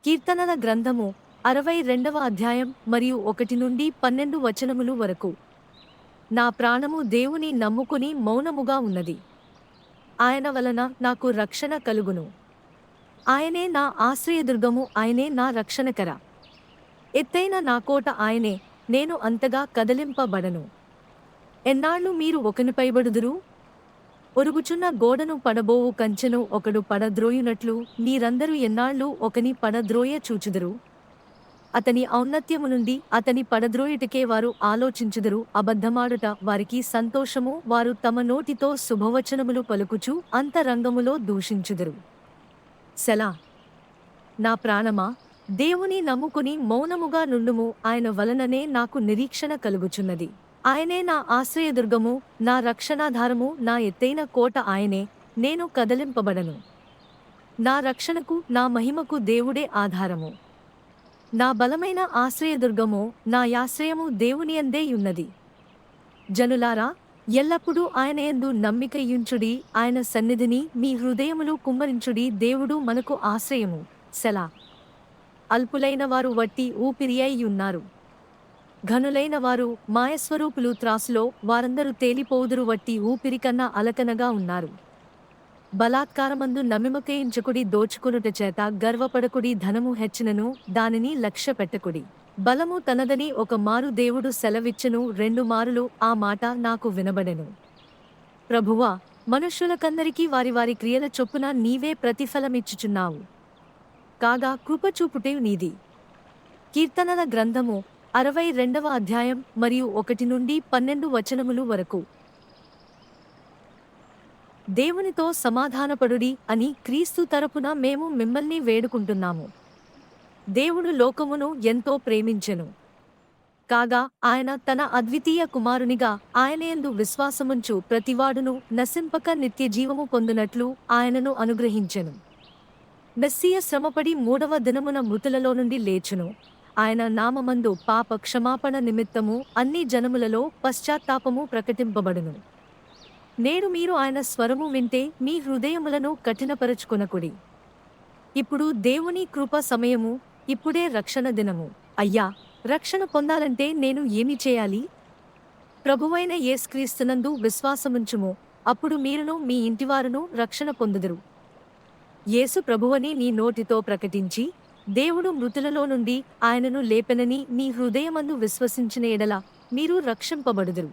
కీర్తనల గ్రంథము 62వ అధ్యాయం మరియు 1 నుండి 12 వచనములు వరకు. నా ప్రాణము దేవుని నమ్ముకుని మౌనముగా ఉన్నది. ఆయన వలన నాకు రక్షణ కలుగును. ఆయనే నా ఆశ్రయదుర్గము, ఆయనే నా రక్షణకర. ఎత్తైన నా కోట ఆయనే, నేను అంతగా కదలింపబడను. ఎన్నాళ్ళు మీరు ఒకనిపైబడుదురు? ఒరుగుచున్న గోడను పడబోవు కంచెను ఒకడు పడద్రోయునట్లు మీరందరూ ఎన్నాళ్ళు ఒకని పడద్రోయ చూచుదురు. అతని ఔన్నత్యము నుండి అతని పడద్రోయుటకే వారు ఆలోచించుదురు. అబద్ధమాడుట వారికి సంతోషము, వారు తమ నోటితో శుభవచనములు పలుకుచు అంతరంగములో దూషించుదురు. సెలా. నా ప్రాణమా, దేవుని నమ్ముకుని మౌనముగా నుండుము, ఆయన వలననే నాకు నిరీక్షణ కలుగుచున్నది. ఆయనే నా ఆశ్రయదుర్గము, నా రక్షణాధారము, నా ఎత్తైన కోట ఆయనే, నేను కదలింపబడను. నా రక్షణకు, నా మహిమకు దేవుడే ఆధారము. నా బలమైన ఆశ్రయదుర్గము, నా యాశ్రయము దేవునియందే యున్నది. జనులారా, ఎల్లప్పుడూ ఆయనయందు నమ్మికయుంచుడి, ఆయన సన్నిధిని మీ హృదయములు కుమ్మరించుడి. దేవుడు మనకు ఆశ్రయము. సెలా. అల్పులైన వారు వట్టి ఊపిరి అయి ఉన్నారు. ఘనులైన వారు మాయస్వరూపులు త్రాసులో, వారందరూ తేలిపోవుదురు. వట్టి ఊపిరికన్నా అలకనగా ఉన్నారు. బలాత్కారమందు నమ్మిమకేయించకుడి, దోచుకొనుట చేత గర్వపడకుడి. ధనము హెచ్చినను దానిని లక్ష్యపెట్టకుడి. బలము తనదని ఒక మారు దేవుడు సెలవిచ్చెను, 2 మారులు ఆ మాట నాకు వినబడెను. ప్రభువా, మనుష్యులకందరికీ వారి వారి క్రియల చొప్పున నీవే ప్రతిఫలమిచ్చుచున్నావు. కాగా కృపచూపుటే నీది. కీర్తనల గ్రంథము 62వ అధ్యాయం మరియు 1 నుండి 12 వచనములు వరకు. దేవునితో సమాధానపడుడి అని క్రీస్తు తరపున మేము మిమ్మల్ని వేడుకుంటున్నాము. దేవుడు లోకమును ఎంతో ప్రేమించెను. కాగా ఆయన తన అద్వితీయ కుమారునిగా ఆయనయందు విశ్వాసముంచు ప్రతివాడును నశింపక నిత్యజీవము పొందునట్లు ఆయనను అనుగ్రహించెను. మెస్సియ శ్రమపడి 3వ దినమున మృతులలో నుండి లేచును. ఆయన నామమందు పాప క్షమాపణ నిమిత్తము అన్ని జనములలో పశ్చాత్తాపము ప్రకటింపబడును. నేడు మీరు ఆయన స్వరము వింటే మీ హృదయములను కఠినపరచుకొనకుడి. ఇప్పుడు దేవుని కృప సమయము, ఇప్పుడే రక్షణ దినము. అయ్యా, రక్షణ పొందాలంటే నేను ఏమి చేయాలి? ప్రభువైన యేసుక్రీస్తునందు విశ్వాసముంచుము, అప్పుడు మీరును మీ ఇంటివారును రక్షణ పొందుదురు. యేసు ప్రభువని నీ నోటితో ప్రకటించి, దేవుడు మృతులలో నుండి ఆయనను లేపెనని నీ హృదయమందు విశ్వసించిన ఎడల మీరు రక్షింపబడుదురు.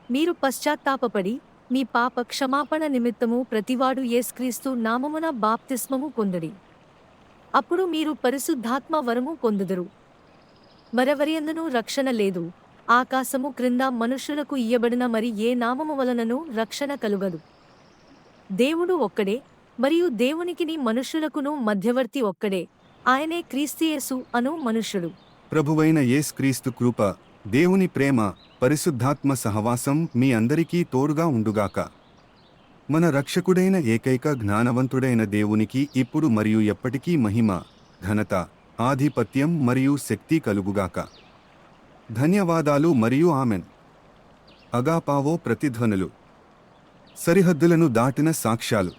మీరు పశ్చాత్తాపపడి మీ పాప క్షమాపణ నిమిత్తము ప్రతివాడు యేసుక్రీస్తు నామమున బాప్తిస్మము పొందుడి. అప్పుడు మీరు పరిశుద్ధాత్మ వరము పొందుదురు. మరెవరియందునూ రక్షణ లేదు. ఆకాశము క్రింద మనుష్యులకు ఇయ్యబడిన మరి ఏ నామము వలనను రక్షణ కలుగదు. దేవుడు ఒక్కడే, మరియు దేవునికిని మనుష్యులకును మధ్యవర్తి ఒక్కడే, ఆయనే క్రీస్తుయేసు అను మనుష్యుడు. ప్రభువైన యేసుక్రీస్తు కృప, దేవుని ప్రేమ, పరిశుద్ధాత్మ సహవాసం మీ అందరికీ తోడుగా ఉండుగాక. మన రక్షకుడైన ఏకైక జ్ఞానవంతుడైన దేవునికి ఇప్పుడు మరియు ఎప్పటికీ మహిమ, ఘనత, ఆధిపత్యం మరియు శక్తి కలుగుగాక. ధన్యవాదాలు మరియు ఆమెన్. అగాపావో ప్రతిధ్వనులు. సరిహద్దులను దాటిన సాక్ష్యాలు.